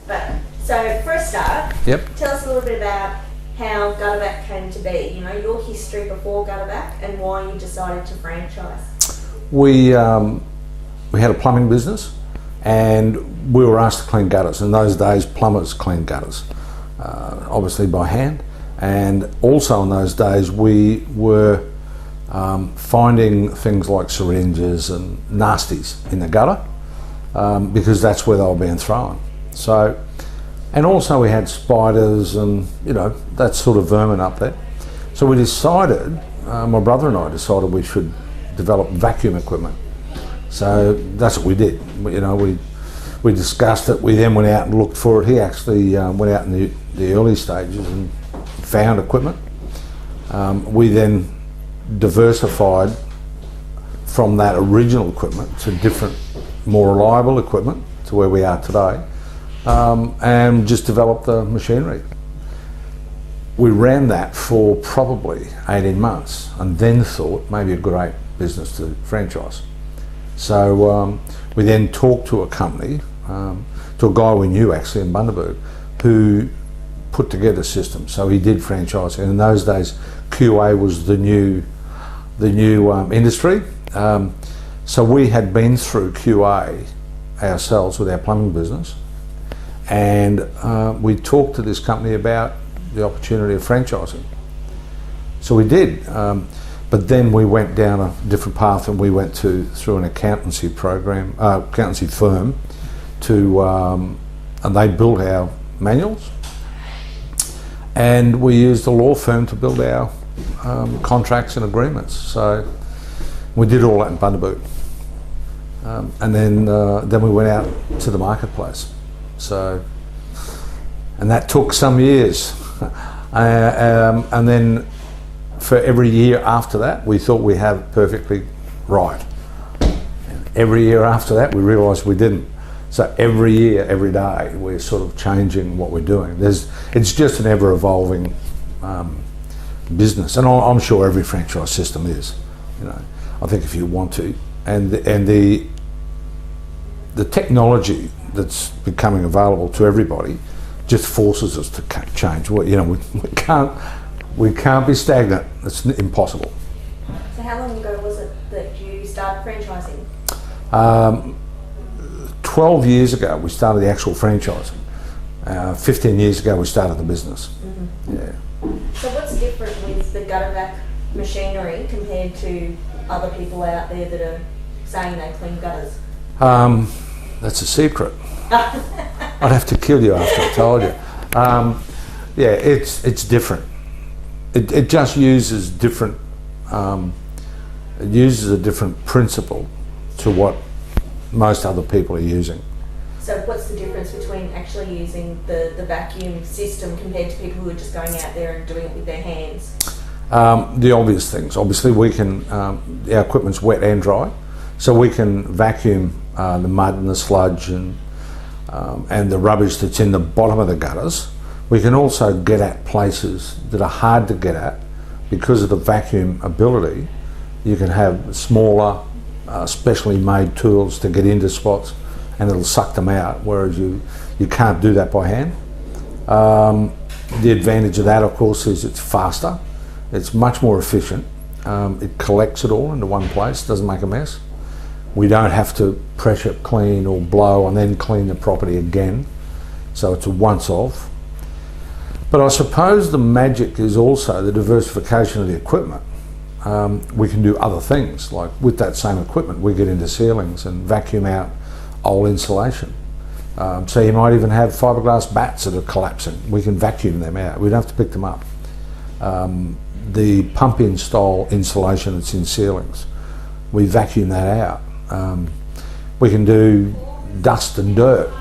But so for a start, Yep. tell us a little bit about how Gutter-Vac came to be. You know, your history before Gutter-Vac and why you decided to franchise. We had a plumbing business, and we were asked to clean gutters. In those days, plumbers cleaned gutters, obviously by hand. And also in those days, we were finding things like syringes and nasties in the gutter because that's where they were being thrown. So, and also we had spiders and, you know, that sort of vermin up there. So we decided, my brother and I decided we should develop vacuum equipment. So that's what we did. We discussed it. We then went out and looked for it. He actually went out in the early stages and found equipment. We then diversified from that original equipment to different, more reliable equipment to where we are today, and just developed the machinery. We ran that for probably 18 months and then thought maybe a great business to franchise. So we then talked to a company, to a guy we knew actually in Bundaberg, who put together systems. So he did franchise, and in those days QA was the new industry. So we had been through QA ourselves with our plumbing business, and we talked to this company about the opportunity of franchising. So we did, but then we went down a different path, and we went through an accountancy program, accountancy firm, and they built our manuals, and we used a law firm to build our contracts and agreements. So we did all that in Bundaberg, and then we went out to the marketplace. So, and that took some years, and then for every year after that, we thought we had it perfectly right. Every year after that, we realised we didn't. So every year, every day, we're sort of changing what we're doing. It's just an ever-evolving business, and I'm sure every franchise system is. You know, I think if you want to, and the technology that's becoming available to everybody just forces us to change. We can't be stagnant. It's impossible. So how long ago was it that you started franchising? 12 years ago we started the actual franchising. 15 years ago we started the business. Mm-hmm. Yeah. So what's different with the Gutter-Vac machinery compared to other people out there that are saying they clean gutters? That's a secret. I'd have to kill you after I told you. Yeah, it's different. It just uses different. It uses a different principle to what most other people are using. So what's the difference between actually using the vacuum system compared to people who are just going out there and doing it with their hands? The obvious things. Obviously, we can. Our equipment's wet and dry, so we can vacuum the mud and the sludge and the rubbish that's in the bottom of the gutters. We can also get at places that are hard to get at because of the vacuum ability. You can have smaller, specially made tools to get into spots, and it'll suck them out, whereas you can't do that by hand. The advantage of that, of course, is it's faster, it's much more efficient, it collects it all into one place, doesn't make a mess. We don't have to pressure clean or blow and then clean the property again, so it's a once-off. But I suppose the magic is also the diversification of the equipment. We can do other things, like with that same equipment we get into ceilings and vacuum out old insulation. So you might even have fiberglass bats that are collapsing. We can vacuum them out, we don't have to pick them up. The pump-in style insulation that's in ceilings, we vacuum that out. We can do dust and dirt.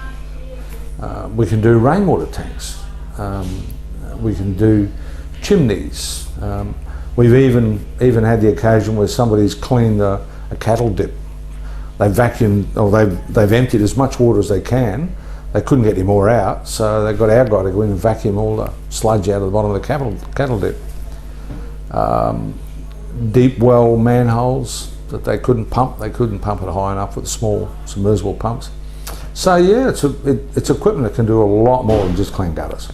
We can do rainwater tanks. We can do chimneys. We've even had the occasion where somebody's cleaned a cattle dip. They've vacuumed, or they've emptied as much water as they can. They couldn't get any more out, so they got our guy to go in and vacuum all the sludge out of the bottom of the cattle dip. Deep well manholes that they couldn't pump it high enough with small submersible pumps. So yeah, it's equipment that can do a lot more than just clean gutters.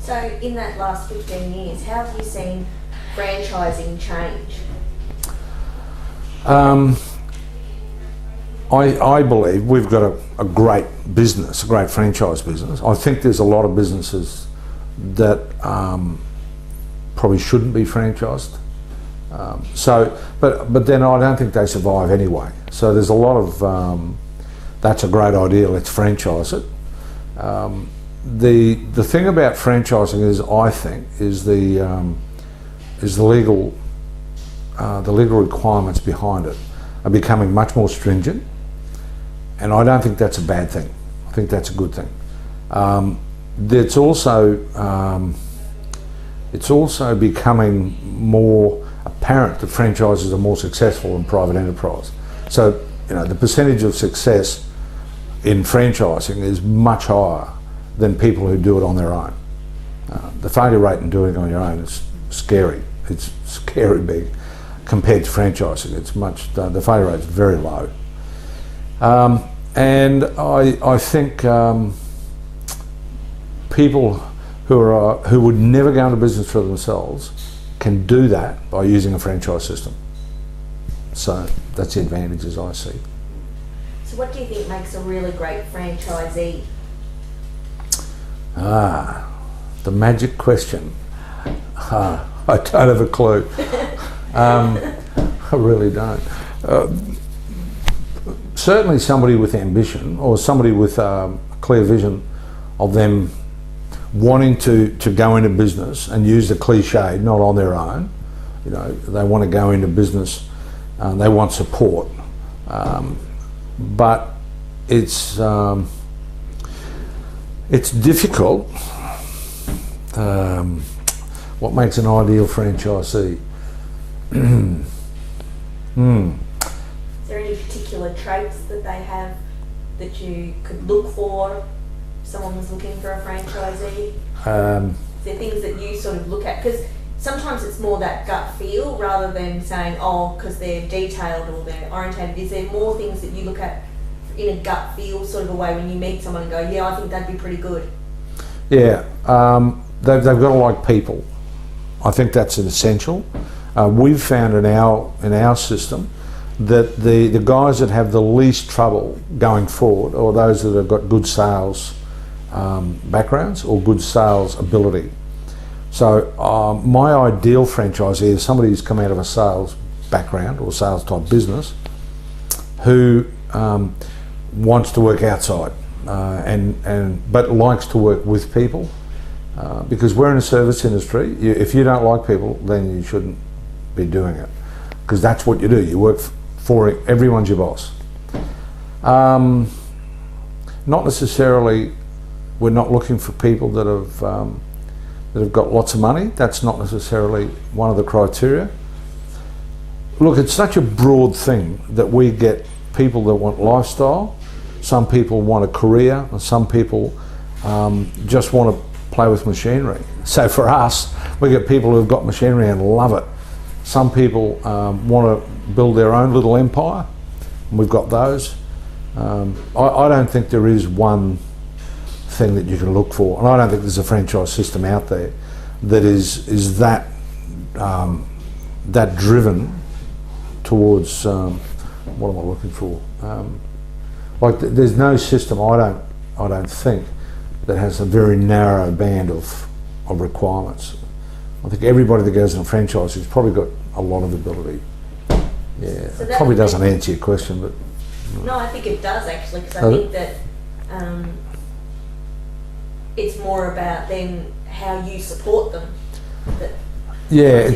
So in that last 15 years, how have you seen franchising change? I believe we've got a great business, a great franchise business. I think there's a lot of businesses that probably shouldn't be franchised. But then I don't think they survive anyway. So there's a lot of that's a great idea. Let's franchise it. The thing about franchising is, I think, is the legal requirements behind it are becoming much more stringent, and I don't think that's a bad thing. I think that's a good thing. It's also becoming more apparent that franchises are more successful than private enterprise. So the percentage of success in franchising is much higher than people who do it on their own. The failure rate in doing it on your own is scary. It's scary big compared to franchising. It's the failure rate is very low. And I think people who would never go into business for themselves can do that by using a franchise system. So that's the advantages I see. So what do you think makes a really great franchisee? The magic question. I don't have a clue. I really don't. Certainly somebody with ambition, or somebody with a clear vision of them wanting to go into business and use the cliche, not on their own. They want to go into business, they want support. But it's difficult. What makes an ideal franchisee? Is there any particular traits that they have that you could look for if someone was looking for a franchisee? Is there things that you sort of look at? Because sometimes it's more that gut feel rather than saying, because they're detailed or they're orientated. Is there more things that you look at in a gut feel sort of a way when you meet someone and go, yeah, I think that'd be pretty good? Yeah, they've got to like people. I think that's an essential. We've found in our system that the guys that have the least trouble going forward are those that have got good sales backgrounds or good sales ability. So my ideal franchisee is somebody who's come out of a sales background or sales type business who wants to work outside but likes to work with people, because we're in a service industry. If you don't like people, then you shouldn't be doing it, because that's what you do. You work for everyone's your boss. Not necessarily, we're not looking for people that have got lots of money. That's not necessarily one of the criteria. Look, it's such a broad thing that we get people that want lifestyle, some people want a career, and some people just want to play with machinery. So for us, we get people who've got machinery and love it. Some people want to build their own little empire, and we've got those. I don't think there is one thing that you can look for, and I don't think there's a franchise system out there that is that driven towards what am I looking for? There's no system, I don't think, that has a very narrow band of requirements. I think everybody that goes in a franchise has probably got a lot of ability. Yeah, so it probably doesn't answer your question, but no, I think it does actually, because I think that it's more about then how you support them. Yeah,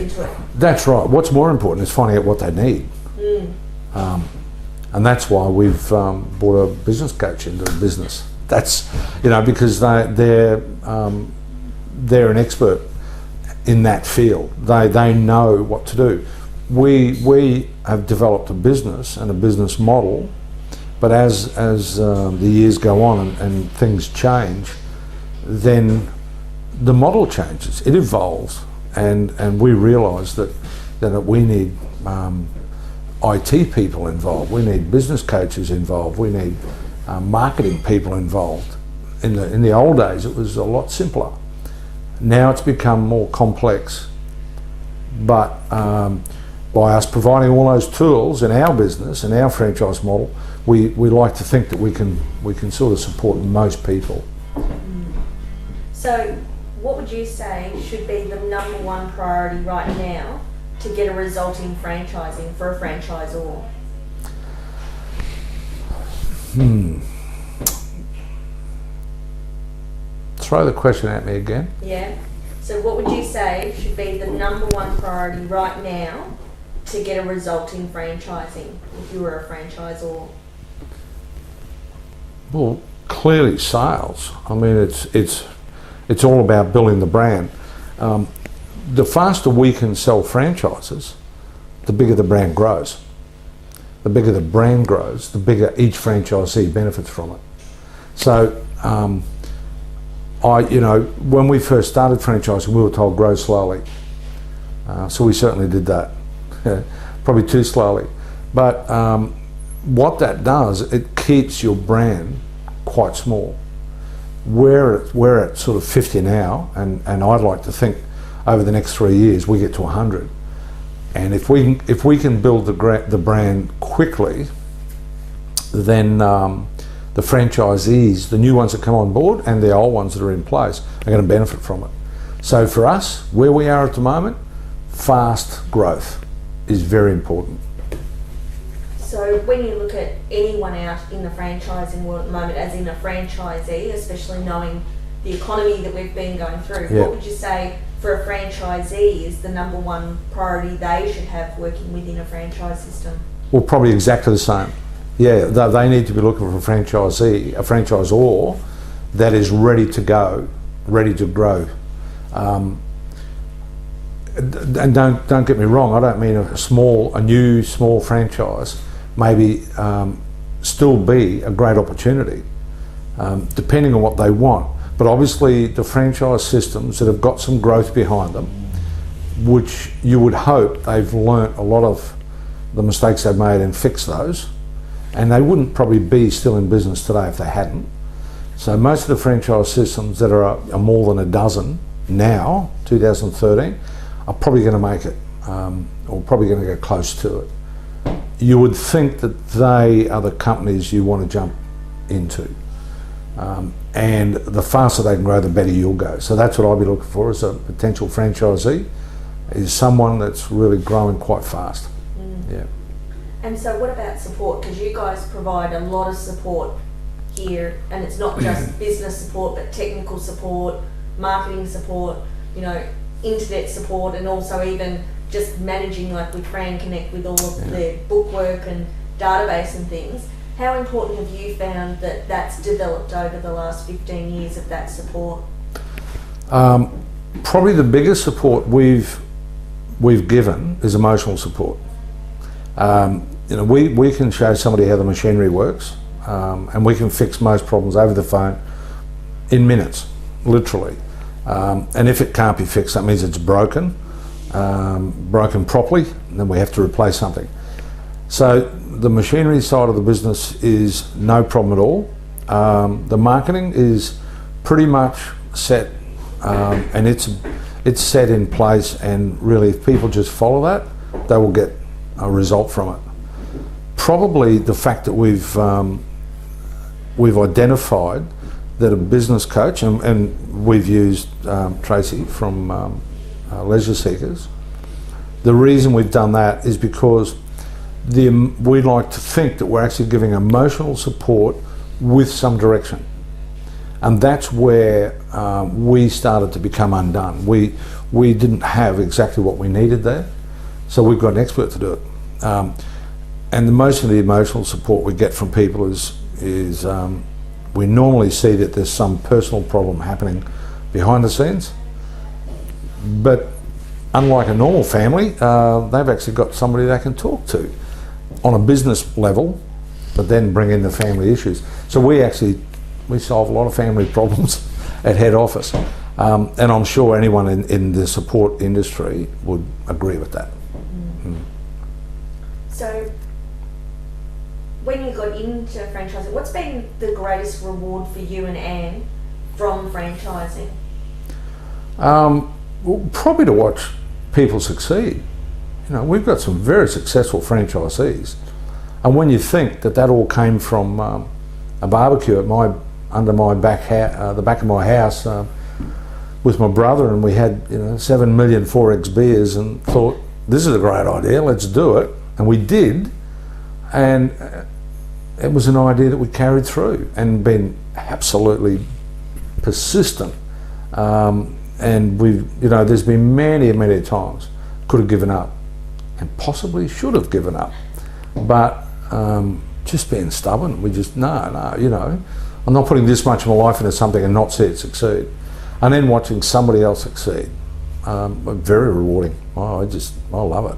that's right. What's more important is finding out what they need. And that's why we've brought a business coach into the business. That's, because they're an expert in that field. They know what to do. We have developed a business and a business model, but as the years go on and things change, then the model changes. It evolves, and we realise that we need IT people involved. We need business coaches involved. We need marketing people involved. In the old days, it was a lot simpler. Now it's become more complex. But by us providing all those tools in our business and our franchise model, we like to think that we can sort of support most people. So, what would you say should be the number one priority right now to get a result in franchising for a franchisor? Throw the question at me again. Yeah. So what would you say should be the number one priority right now to get a result in franchising if you were a franchisor? Well, clearly sales. I mean, it's all about building the brand. The faster we can sell franchises, the bigger the brand grows. The bigger the brand grows, the bigger each franchisee benefits from it. So, when we first started franchising, we were told grow slowly. So we certainly did that, probably too slowly. But what that does, it keeps your brand quite small. We're at sort of 50 now, and I'd like to think over the next 3 years we get to 100. And if we can build the brand quickly, then the franchisees, the new ones that come on board and the old ones that are in place, are going to benefit from it. So for us, where we are at the moment, fast growth is very important. So when you look at anyone out in the franchising world at the moment, as in a franchisee, especially knowing the economy that we've been going through, what would you say for a franchisee is the number one priority they should have working within a franchise system? Well, probably exactly the same. Yeah, they need to be looking for a franchisor that is ready to go, ready to grow. And don't get me wrong, I don't mean a new small franchise maybe still be a great opportunity, depending on what they want. But obviously the franchise systems that have got some growth behind them, which you would hope they've learnt a lot of the mistakes they've made and fixed those, and they wouldn't probably be still in business today if they hadn't. So most of the franchise systems that are more than a dozen now, 2013, are probably going to make it, or probably going to get close to it. You would think that they are the companies you want to jump into. And the faster they can grow, the better you'll go. So that's what I'll be looking for as a potential franchisee, is someone that's really growing quite fast. Yeah. And so what about support? Because you guys provide a lot of support here, and it's not just business support, but technical support, marketing support, internet support, and also even just managing, like with Fran Connect, with all of the bookwork and database and things. How important have you found that that's developed over the last 15 years of that support? Probably the biggest support we've given is emotional support. We can show somebody how the machinery works, and we can fix most problems over the phone in minutes, literally. And if it can't be fixed, that means it's broken properly, and then we have to replace something. So the machinery side of the business is no problem at all. The marketing is pretty much set, and it's set in place, and really if people just follow that, they will get a result from it. Probably the fact that we've identified that a business coach, and we've used Tracey from Leisure Seekers. The reason we've done that is because we like to think that we're actually giving emotional support with some direction, and that's where we started to become undone. We didn't have exactly what we needed there, so we've got an expert to do it. And most of the emotional support we get from people is we normally see that there's some personal problem happening behind the scenes, but unlike a normal family, they've actually got somebody they can talk to on a business level, but then bring in the family issues. So we solve a lot of family problems at head office, and I'm sure anyone in the support industry would agree with that. So when you got into franchising, what's been the greatest reward for you and Anne from franchising? Well, probably to watch people succeed. You know, we've got some very successful franchisees, and when you think that that all came from a barbecue at the back of my house with my brother, and we had 7 million 4X beers, and thought this is a great idea, let's do it, and we did, and it was an idea that we carried through and been absolutely persistent. And there's been many times could have given up and possibly should have given up, but just being stubborn, we just, no, I'm not putting this much of my life into something and not see it succeed. And then watching somebody else succeed, very rewarding. I love it.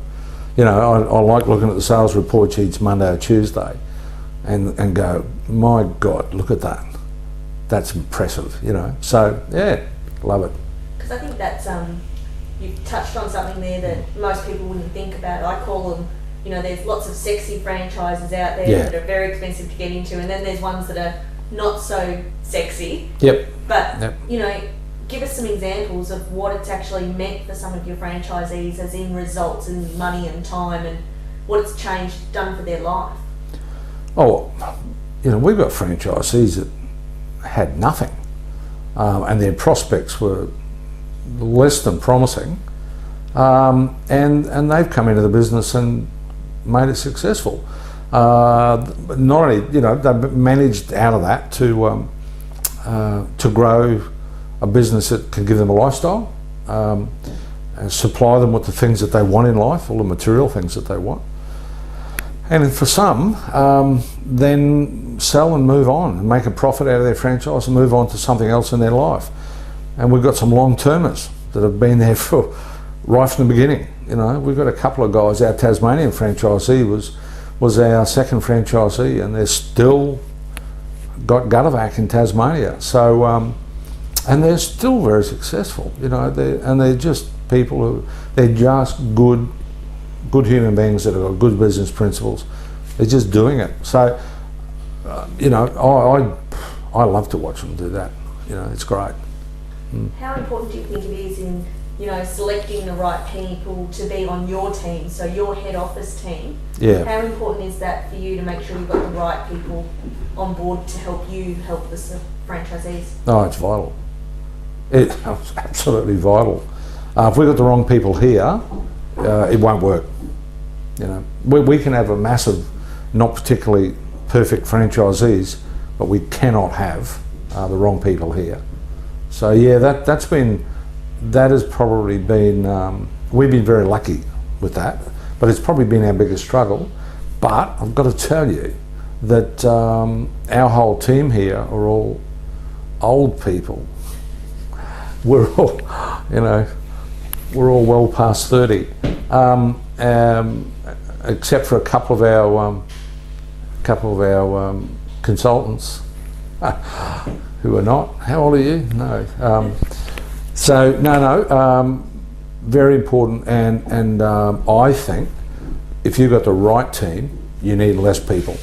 I like looking at the sales reports each Monday or Tuesday and go, my God, look at that. That's impressive, So, yeah, love it. Because I think that's, you've touched on something there that most people wouldn't think about. I call them, there's lots of sexy franchises out there that are very expensive to get into, and then there's ones that are not so sexy. Yep. But, give us some examples of what it's actually meant for some of your franchisees, as in results and money and time, and what it's done for their life. Oh, we've got franchisees that had nothing, and their prospects were less than promising, and they've come into the business and made it successful. Not only, they've managed out of that to grow a business that can give them a lifestyle, and supply them with the things that they want in life, all the material things that they want. And for some, then sell and move on and make a profit out of their franchise and move on to something else in their life. And we've got some long-termers that have been there right from the beginning. We've got a couple of guys. Our Tasmanian franchisee was our second franchisee, and they're still got Gutter-Vac in Tasmania. So, and they're still very successful. They're just people they're just good human beings that have got good business principles. They're just doing it. So, I love to watch them do that. It's great. How important do you think it is in, selecting the right people to be on your team, so your head office team? Yeah. How important is that for you to make sure you've got the right people on board to help you help the franchisees? Oh, it's vital. It's absolutely vital. If we've got the wrong people here, it won't work. We can have a massive, not particularly perfect franchisees, but we cannot have the wrong people here. So yeah, that has probably been, we've been very lucky with that, but it's probably been our biggest struggle. But I've got to tell you that our whole team here are all old people. We're all, we're all well past 30, except for a couple of our consultants who are not. How old are you? No. So no, very important, and I think if you've got the right team, you need less people.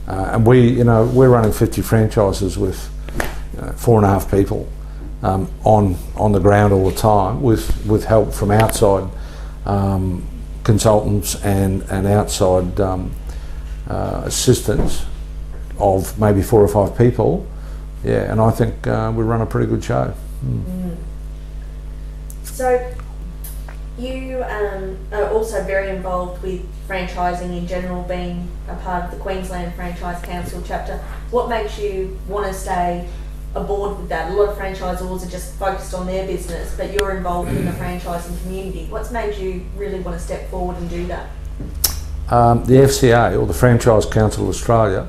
And we're running 50 franchises with 4.5 people on the ground all the time, with help from outside consultants and outside assistants of maybe 4 or 5 people. Yeah, and I think we run a pretty good show. So you are also very involved with franchising in general, being a part of the Queensland Franchise Council chapter. What makes you want to stay aboard with that? A lot of franchisors are just focused on their business, but you're involved in the franchising community. What's made you really want to step forward and do that? The FCA, or the Franchise Council of Australia,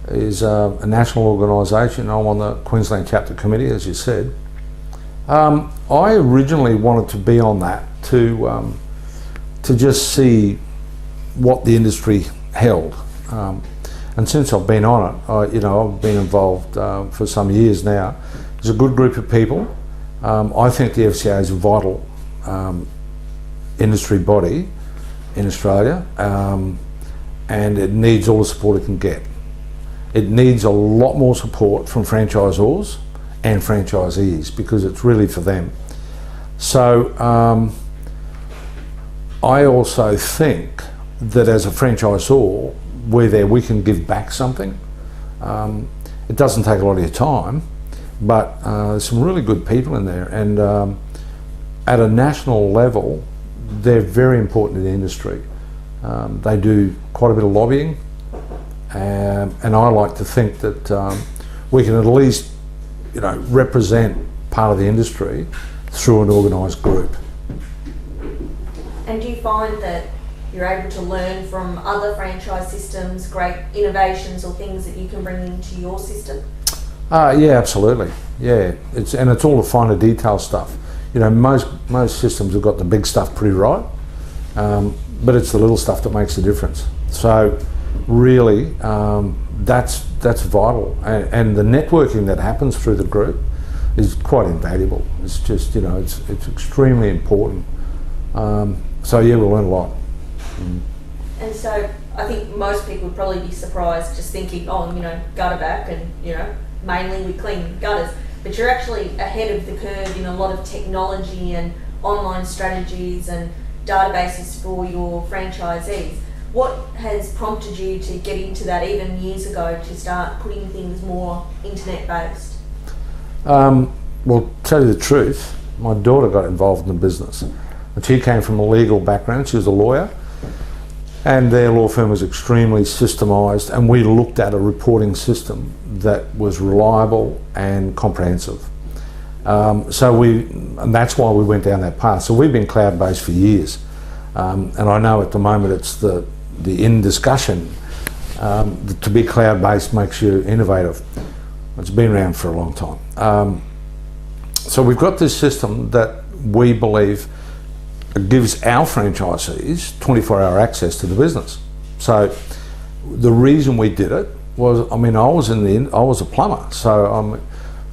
is a national organisation. I'm on the Queensland Chapter Committee, as you said. I originally wanted to be on that to just see what the industry held. And since I've been on it, I've been involved for some years now. There's a good group of people. I think the FCA is a vital industry body in Australia, and it needs all the support it can get. It needs a lot more support from franchisors and franchisees because it's really for them. So I also think that as a franchisor, we can give back something. It doesn't take a lot of your time, but there's some really good people in there, and at a national level, they're very important in the industry. They do quite a bit of lobbying, and I like to think that we can at least, represent part of the industry through an organised group. And do you find that you're able to learn from other franchise systems, great innovations or things that you can bring into your system? Yeah, absolutely. Yeah, it's all the finer detail stuff. Most systems have got the big stuff pretty right, but it's the little stuff that makes the difference. So really, that's vital, and the networking that happens through the group is quite invaluable. It's just it's extremely important. So yeah, we'll learn a lot. And so I think most people would probably be surprised just thinking, Gutter-Vac and mainly we clean gutters, but you're actually ahead of the curve in a lot of technology and online strategies and databases for your franchisees. What has prompted you to get into that even years ago to start putting things more internet based? Well, tell you the truth, my daughter got involved in the business, and she came from a legal background. She was a lawyer, and their law firm was extremely systemised, and we looked at a reporting system that was reliable and comprehensive. And that's why we went down that path. So we've been cloud-based for years, and I know at the moment it's the in discussion. To be cloud-based makes you innovative. It's been around for a long time. So we've got this system that we believe gives our franchisees 24-hour access to the business. So the reason we did it was, I was a plumber, so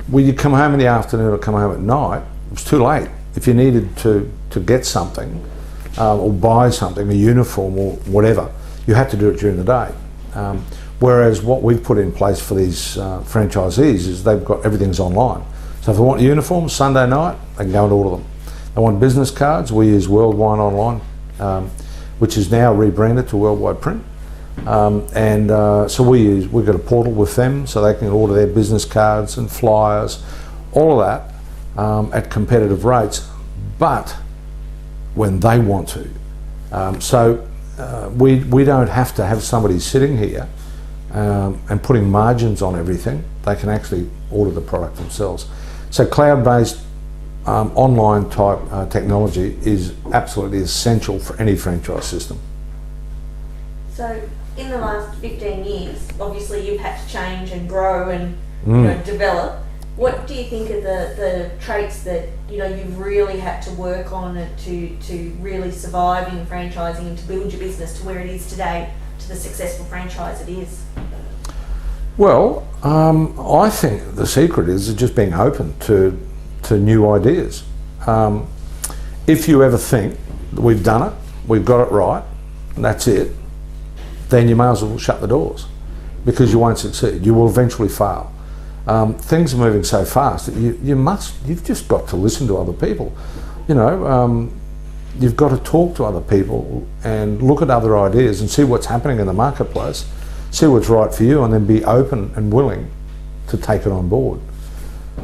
when you come home in the afternoon or come home at night, it was too late. If you needed to get something or buy something, a uniform or whatever, you had to do it during the day. Whereas what we've put in place for these franchisees is they've got everything's online. So if they want uniforms Sunday night, they can go and order them. They want business cards, we use Worldwide Online, which is now rebranded to Worldwide Print. So we've got a portal with them so they can order their business cards and flyers, all of that at competitive rates, but when they want to. We don't have to have somebody sitting here and putting margins on everything. They can actually order the product themselves. So cloud-based online type technology is absolutely essential for any franchise system. So in the last 15 years, obviously you've had to change and grow and develop. What do you think are the traits that you've really had to work on to really survive in franchising and to build your business to where it is today, to the successful franchise it is? Well, I think the secret is just being open to new ideas. If you ever think that we've done it, we've got it right, and that's it, then you may as well shut the doors because you won't succeed. You will eventually fail. Things are moving so fast that you've just got to listen to other people. You've got to talk to other people and look at other ideas and see what's happening in the marketplace, see what's right for you, and then be open and willing to take it on board.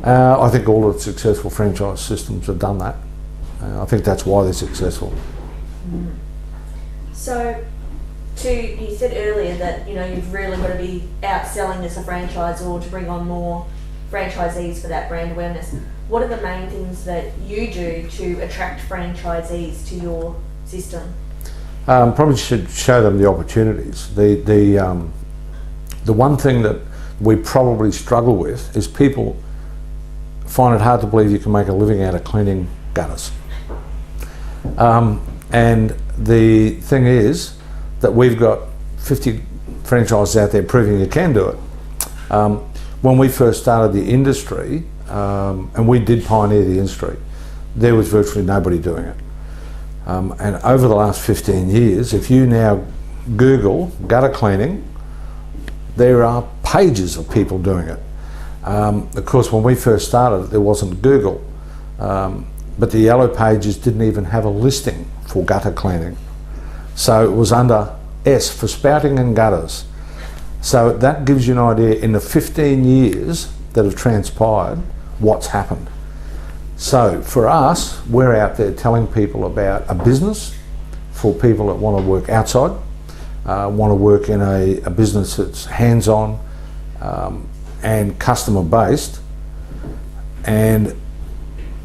I think all of the successful franchise systems have done that. I think that's why they're successful. So, you said earlier that you've really got to be outselling as a franchisor to bring on more franchisees for that brand awareness. What are the main things that you do to attract franchisees to your system? Probably should show them the opportunities. The one thing that we probably struggle with is people find it hard to believe you can make a living out of cleaning gutters. And the thing is that we've got 50 franchises out there proving you can do it. When we first started the industry, and we did pioneer the industry, there was virtually nobody doing it. And over the last 15 years, if you now Google gutter cleaning, there are pages of people doing it. Of course, when we first started, there wasn't Google, but the yellow pages didn't even have a listing for gutter cleaning. So it was under S for spouting and gutters. So that gives you an idea in the 15 years that have transpired, what's happened. So for us, we're out there telling people about a business for people that want to work outside, want to work in a business that's hands-on and customer-based, and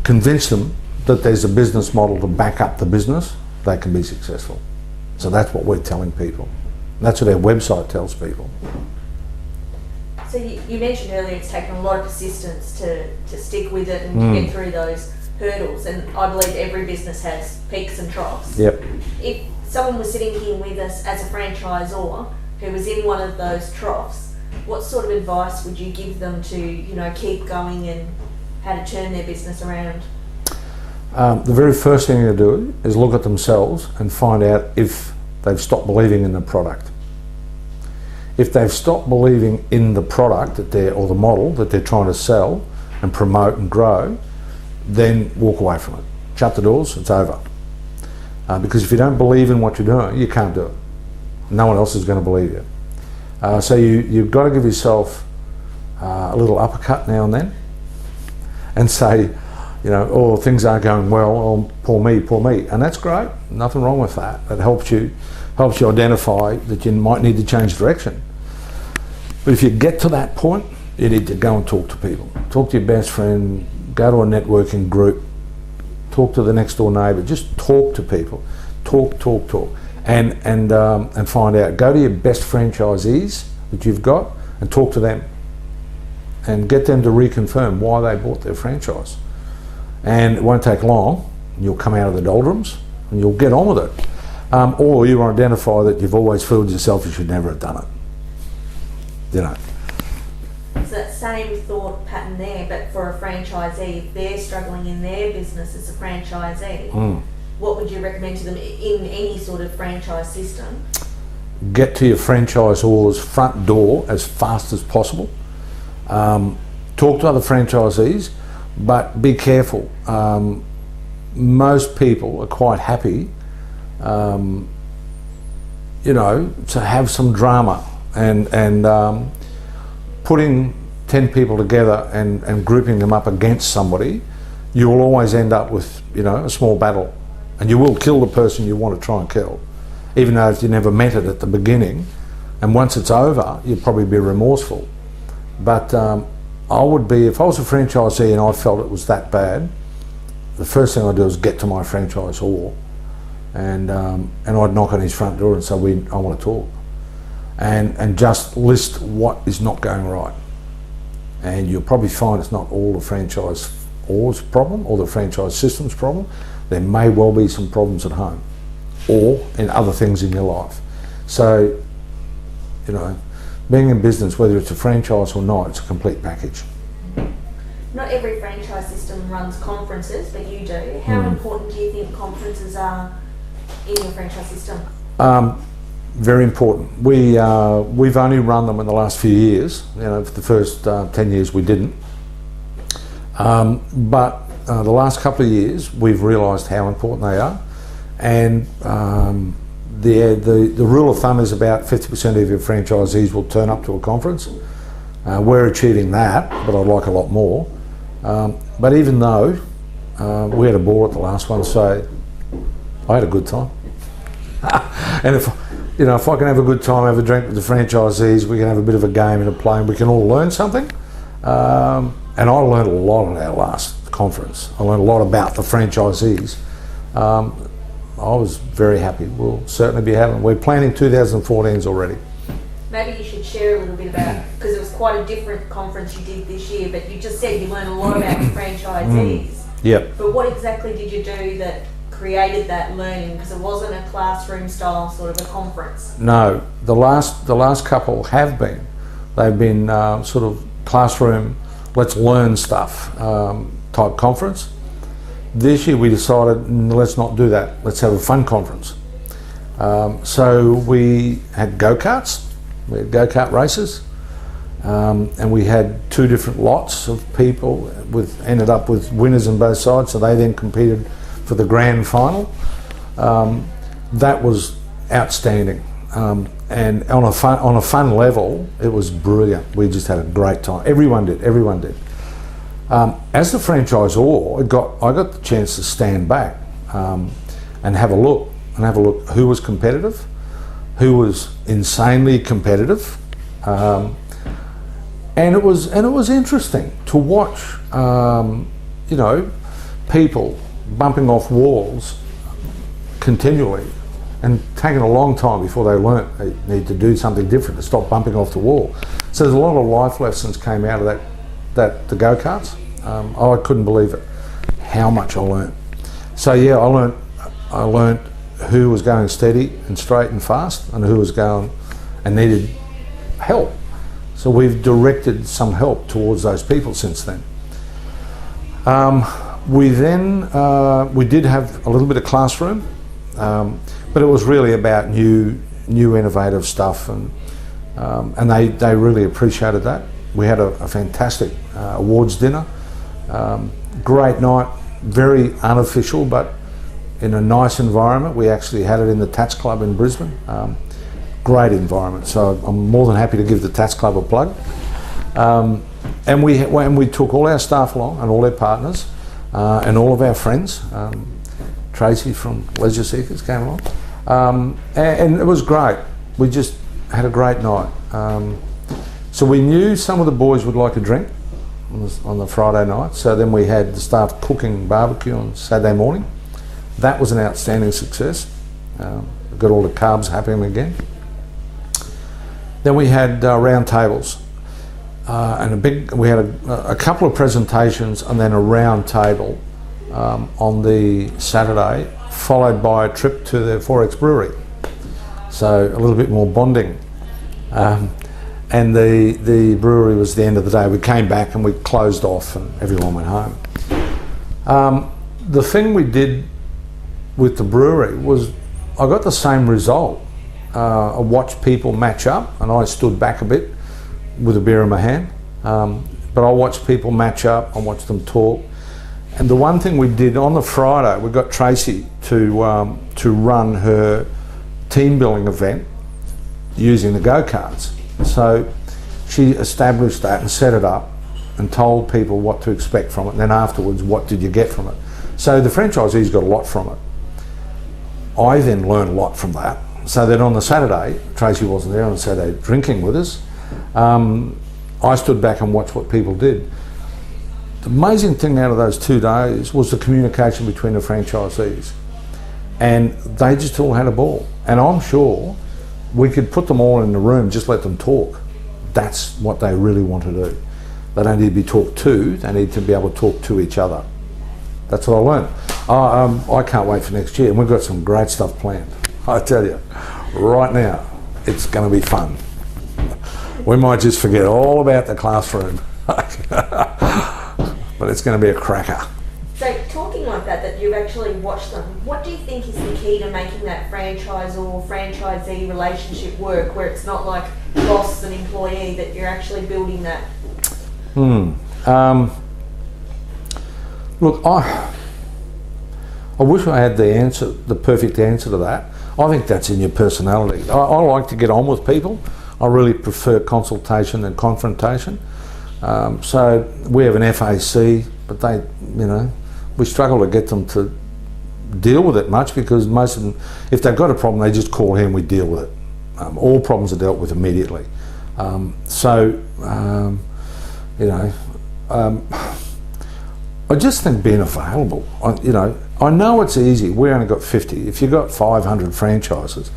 convince them that there's a business model to back up the business, they can be successful. So that's what we're telling people. That's what our website tells people. So you mentioned earlier it's taken a lot of persistence to stick with it and to get through those hurdles, and I believe every business has peaks and troughs. Yep. If someone was sitting here with us as a franchisor who was in one of those troughs, what sort of advice would you give them to, keep going and how to turn their business around? The very first thing to do is look at themselves and find out if they've stopped believing in the product. If they've stopped believing in the product or the model that they're trying to sell and promote and grow, then walk away from it. Shut the doors, it's over. Because if you don't believe in what you're doing, you can't do it. No one else is going to believe you. So you've got to give yourself a little uppercut now and then and say, oh, things aren't going well, oh, poor me. And that's great, nothing wrong with that. It helps you identify that you might need to change direction. But if you get to that point, you need to go and talk to people. Talk to your best friend, go to a networking group, talk to the next door neighbour, just talk to people. Talk. And find out. Go to your best franchisees that you've got and talk to them. And get them to reconfirm why they bought their franchise. And it won't take long, you'll come out of the doldrums and you'll get on with it. Or you'll identify that you've always fooled yourself, you should never have done it. It's that same thought pattern there, but for a franchisee, if they're struggling in their business as a franchisee, what would you recommend to them in any sort of franchise system? Get to your franchisor's front door as fast as possible. Talk to other franchisees, but be careful. Most people are quite happy to have some drama and putting 10 people together and grouping them up against somebody, you will always end up with a small battle, and you will kill the person you want to try and kill, even though if you never met it at the beginning. And once it's over, you'll probably be remorseful. But I would be, if I was a franchisee and I felt it was that bad, the first thing I'd do is get to my franchisor and I'd knock on his front door and say, I want to talk. And just list what is not going right. And you'll probably find it's not all the franchisor's problem or the franchise system's problem. There may well be some problems at home or in other things in your life. So, being in business, whether it's a franchise or not, it's a complete package. Not every franchise system runs conferences, but you do. How important do you think conferences are in your franchise system? Very important. We've only run them in the last few years. For the first 10 years we didn't. But the last couple of years we've realised how important they are, and the rule of thumb is about 50% of your franchisees will turn up to a conference. We're achieving that, but I'd like a lot more. But even though we had a ball at the last one, so I had a good time. And if I can have a good time, have a drink with the franchisees, we can have a bit of a game and a play, and we can all learn something. And I learned a lot at our last conference. I learned a lot about the franchisees. I was very happy. We'll certainly be having, we're planning 2014s already. Maybe you should share a little bit about, because it was quite a different conference you did this year, but you just said you learned a lot about the franchisees. Yep. But what exactly did you do that created that learning? Because it wasn't a classroom style sort of a conference. No, the last couple have been. They've been sort of classroom, let's learn stuff type conference. This year we decided, let's not do that. Let's have a fun conference. So we had go-karts, we had go-kart races, and we had 2 different lots of people, ended up with winners on both sides, so they then competed for the grand final. That was outstanding. And on a fun level, it was brilliant. We just had a great time. Everyone did. As the franchisor, I got the chance to stand back and have a look who was competitive, who was insanely competitive, and it was interesting to watch. People bumping off walls continually, and taking a long time before they learnt they need to do something different to stop bumping off the wall. So there's a lot of life lessons came out of the go-karts. I couldn't believe it, how much I learnt. So yeah, I learnt who was going steady and straight and fast, and who was going and needed help. So we've directed some help towards those people since then. We did have a little bit of classroom, but it was really about new innovative stuff, and they really appreciated that. We had a fantastic awards dinner, great night, very unofficial, but in a nice environment. We actually had it in the Tats Club in Brisbane. Great environment, so I'm more than happy to give the Tats Club a plug. And we took all our staff along, and all their partners, and all of our friends. Tracey from Leisure Seekers came along, and it was great. We just had a great night. So we knew some of the boys would like a drink on the Friday night, so then we had the staff cooking barbecue on Saturday morning. That was an outstanding success. Got all the carbs happening again. Then we had round tables, and we had a couple of presentations, and then a round table on the Saturday, followed by a trip to the Forex brewery. So a little bit more bonding. And the brewery was the end of the day. We came back and we closed off, and everyone went home. The thing we did with the brewery was I got the same result. I watched people match up, and I stood back a bit with a beer in my hand. But I watched people match up, I watched them talk. And the one thing we did on the Friday, we got Tracey to run her team building event using the go-karts. So she established that and set it up and told people what to expect from it, and then afterwards, what did you get from it? So the franchisees got a lot from it. I then learned a lot from that. So that on the Saturday, Tracey wasn't there on the Saturday drinking with us, I stood back and watched what people did. The amazing thing out of those 2 days was the communication between the franchisees, and they just all had a ball. And I'm sure we could put them all in the room, just let them talk. That's what they really want to do. They don't need to be talked to, they need to be able to talk to each other. That's what I learned. I can't wait for next year, and we've got some great stuff planned. I tell you, right now, it's going to be fun. We might just forget all about the classroom, but it's going to be a cracker. So talking like that you've actually watched them, what do you think is the key to making that franchisee relationship work, where it's not like boss and employee, that you're actually building that? Look, I wish I had the perfect answer to that. I think that's in your personality. I like to get on with people. I really prefer consultation than confrontation. So we have an FAC, but we struggle to get them to deal with it much, because most of them, if they've got a problem, they just call here and we deal with it. All problems are dealt with immediately. I just think being available, I know it's easy. We only got 50. If you've got 500 franchises,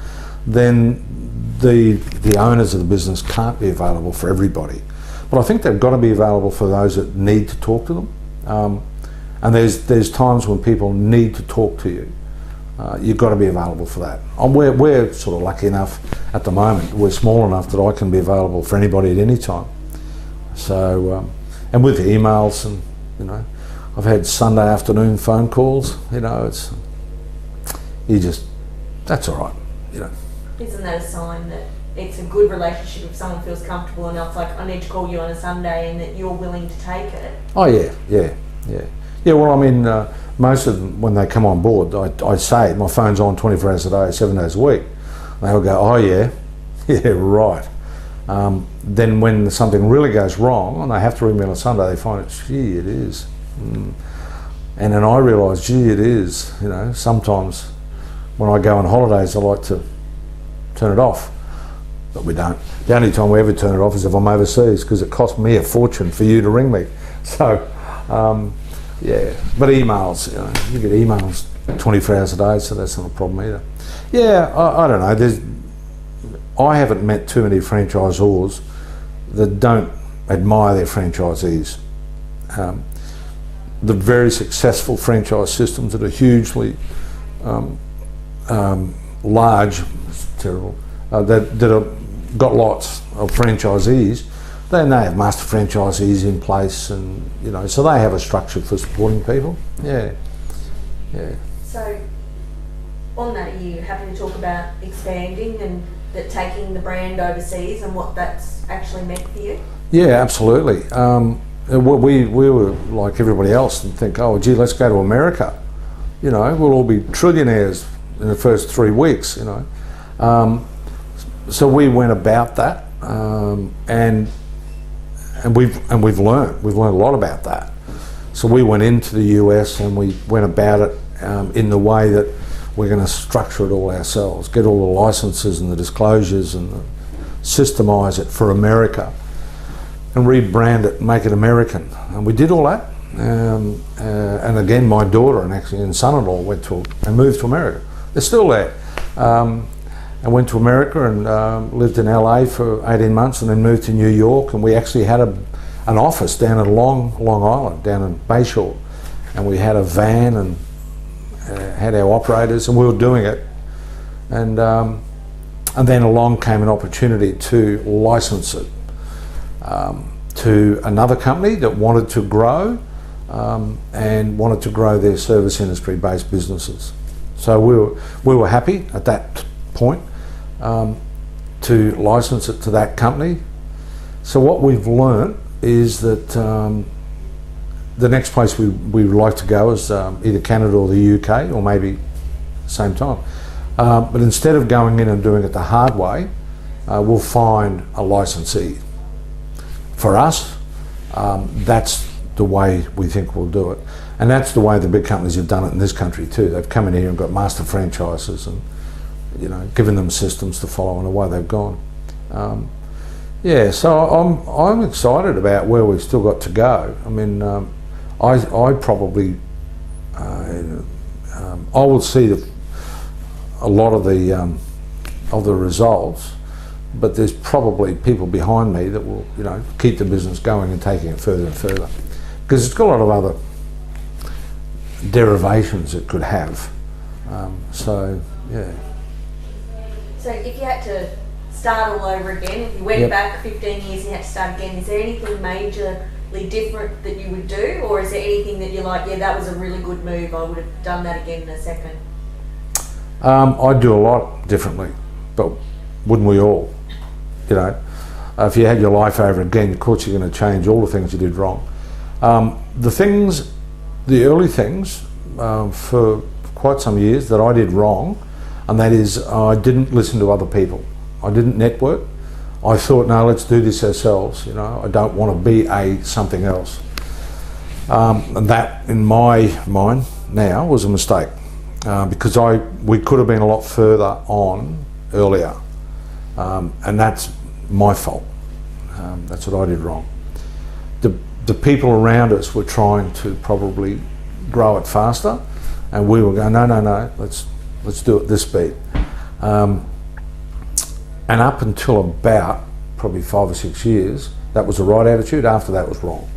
then the owners of the business can't be available for everybody. But I think they've got to be available for those that need to talk to them. And there's times when people need to talk to you. You've got to be available for that. We're sort of lucky enough at the moment. We're small enough that I can be available for anybody at any time. So, and with the emails, and I've had Sunday afternoon phone calls. That's all right. you know. Isn't that a sign that it's a good relationship if someone feels comfortable enough, like I need to call you on a Sunday, and that you're willing to take it? Oh yeah. Well, I mean, most of them, when they come on board, I say my phone's on 24 hours a day, 7 days a week. They'll go, oh yeah, yeah, right. Then when something really goes wrong and they have to ring me on a Sunday, they find it, gee, it is. And then I realise, gee, it is. You know, sometimes when I go on holidays, I like to turn it off, but we don't. The only time we ever turn it off is if I'm overseas, because it costs me a fortune for you to ring me. So, yeah. But emails, you know, you get emails 24 hours a day, so that's not a problem either. Yeah, I don't know. I haven't met too many franchisors that don't admire their franchisees. The very successful franchise systems that are hugely large, it's terrible, that have got lots of franchisees, then they have master franchisees in place, and you know, so they have a structure for supporting people. Yeah. So, on that, are you happy to talk about expanding and that taking the brand overseas and what that's actually meant for you? Yeah, absolutely. We were like everybody else and think, oh gee, let's go to America. You know, we'll all be trillionaires in the first 3 weeks. You know, so we went about that, and we've learned a lot about that. So we went into the US and we went about it in the way that we're going to structure it all ourselves, get all the licenses and the disclosures and systemise it for America and rebrand it, make it American. And we did all that. And again, my daughter and son-in-law moved to America. They're still there. And went to America and lived in LA for 18 months and then moved to New York. And we actually had an office down in Long Island, down in Bayshore. And we had a van and had our operators, and we were doing it. And then along came an opportunity to license it to another company that wanted to grow and wanted to grow their service industry based businesses. So we were happy at that point to license it to that company. So what we've learnt is that the next place we would like to go is either Canada or the UK, or maybe same time. But instead of going in and doing it the hard way, we'll find a licensee. For us, that's the way we think we'll do it. And that's the way the big companies have done it in this country too. They've come in here and got master franchises and, you know, given them systems to follow, and away they've gone. Yeah, so I'm excited about where we've still got to go. I mean, I probably I will see a lot of the results, but there's probably people behind me that will, you know, keep the business going and taking it further and further, because it's got a lot of other derivations it could have. So yeah. So if you had to start all over again, if you went back 15 years and you had to start again, is there anything majorly different that you would do, or is there anything that you're like, yeah, that was a really good move, I would have done that again in a second? I'd do a lot differently, but wouldn't we all? You know, if you had your life over again, of course you're going to change all the things you did wrong. The early things for quite some years that I did wrong, and that is I didn't listen to other people. I didn't network. I thought, no, let's do this ourselves. You know, I don't want to be something else. And that, in my mind now, was a mistake because we could have been a lot further on earlier, and that's my fault. That's what I did wrong. The people around us were trying to probably grow it faster, and we were going, no, let's do it this speed. And up until about probably 5 or 6 years, that was the right attitude. After that was wrong.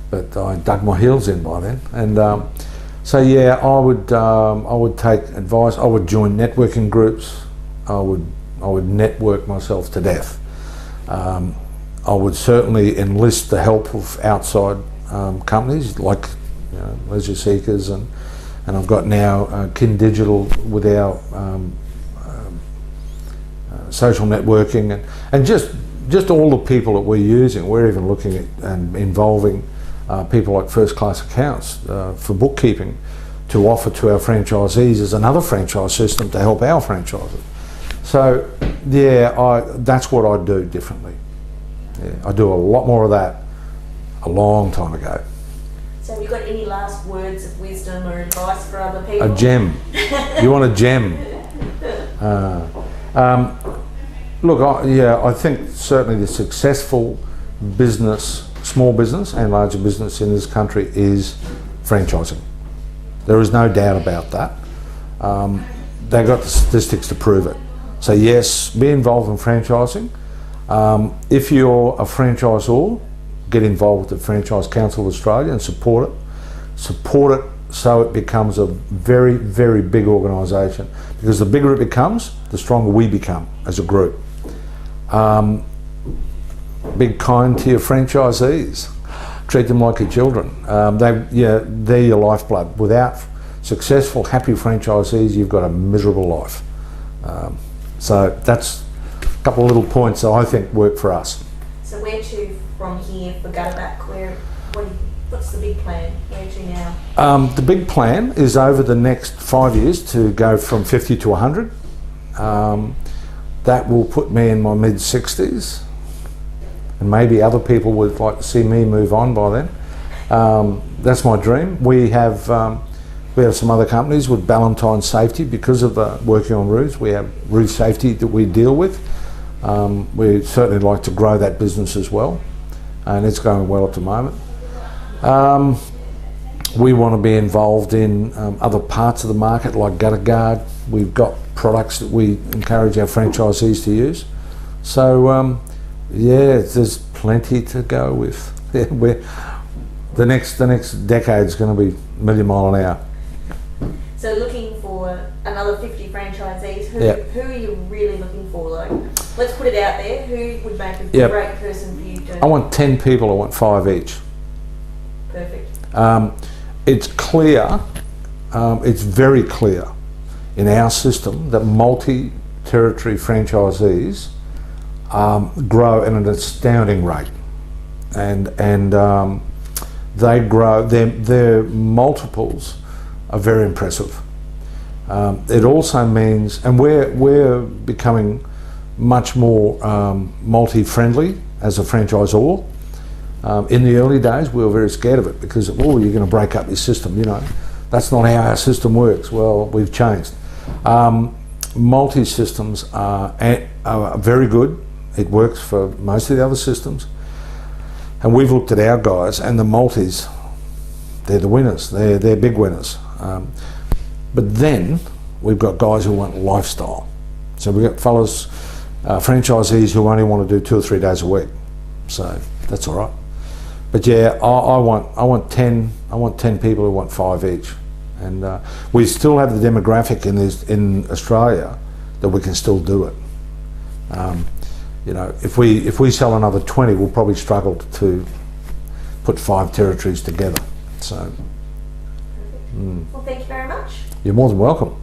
But I dug my heels in by then. And so yeah, I would take advice. I would join networking groups. I would network myself to death. I would certainly enlist the help of outside companies like, you know, Leisure Seekers, and I've got now Kin Digital with our social networking, and just all the people that we're using. We're even looking at and involving people like First Class Accounts for bookkeeping to offer to our franchisees as another franchise system to help our franchises. So yeah, that's what I do differently. Yeah, I do a lot more of that a long time ago. So have you got any last words of wisdom or advice for other people? A gem. You want a gem? Look, I think certainly the successful business, small business and larger business in this country is franchising. There is no doubt about that. They've got the statistics to prove it. So yes, be involved in franchising. If you're a franchisor, get involved with the Franchise Council of Australia and support it. Support it so it becomes a very, very big organisation. Because the bigger it becomes, the stronger we become as a group. Be kind to your franchisees. Treat them like your children. They're your lifeblood. Without successful, happy franchisees, you've got a miserable life. So that's a couple of little points that I think work for us. So where to from here for Gutter-Vac? What's the big plan? Where to now? The big plan is over the next 5 years to go from 50 to 100. That will put me in my mid-60s, and maybe other people would like to see me move on by then. That's my dream. We have some other companies with Ballantyne safety because of working on roofs. We have roof safety that we deal with. We'd certainly like to grow that business as well, and it's going well at the moment. We want to be involved in other parts of the market like gutter guard. We've got products that we encourage our franchisees to use. So yeah, there's plenty to go with. The next decade is going to be a million mile an hour. So looking for another 50 franchisees, who are you really looking for? Like, let's put it out there, who would make a great person for you to... I want 10 people, I want 5 each. Perfect. It's clear, it's very clear in our system that multi-territory franchisees grow at an astounding rate, and they grow, their multiples are very impressive. It also means, and we're becoming much more multi-friendly as a franchisor. In the early days, we were very scared of it because, you're going to break up your system, That's not how our system works. Well, we've changed. Multi-systems are very good. It works for most of the other systems. And we've looked at our guys, and the multis, they're the winners. They're big winners. But then we've got guys who want lifestyle. So we've got fellas, franchisees who only want to do 2 or 3 days a week. So that's all right. But yeah, I want 10 people who want 5 each. And we still have the demographic in Australia that we can still do it. If we sell another 20, we'll probably struggle to put 5 territories together. So. Well, thank you very much. You're more than welcome.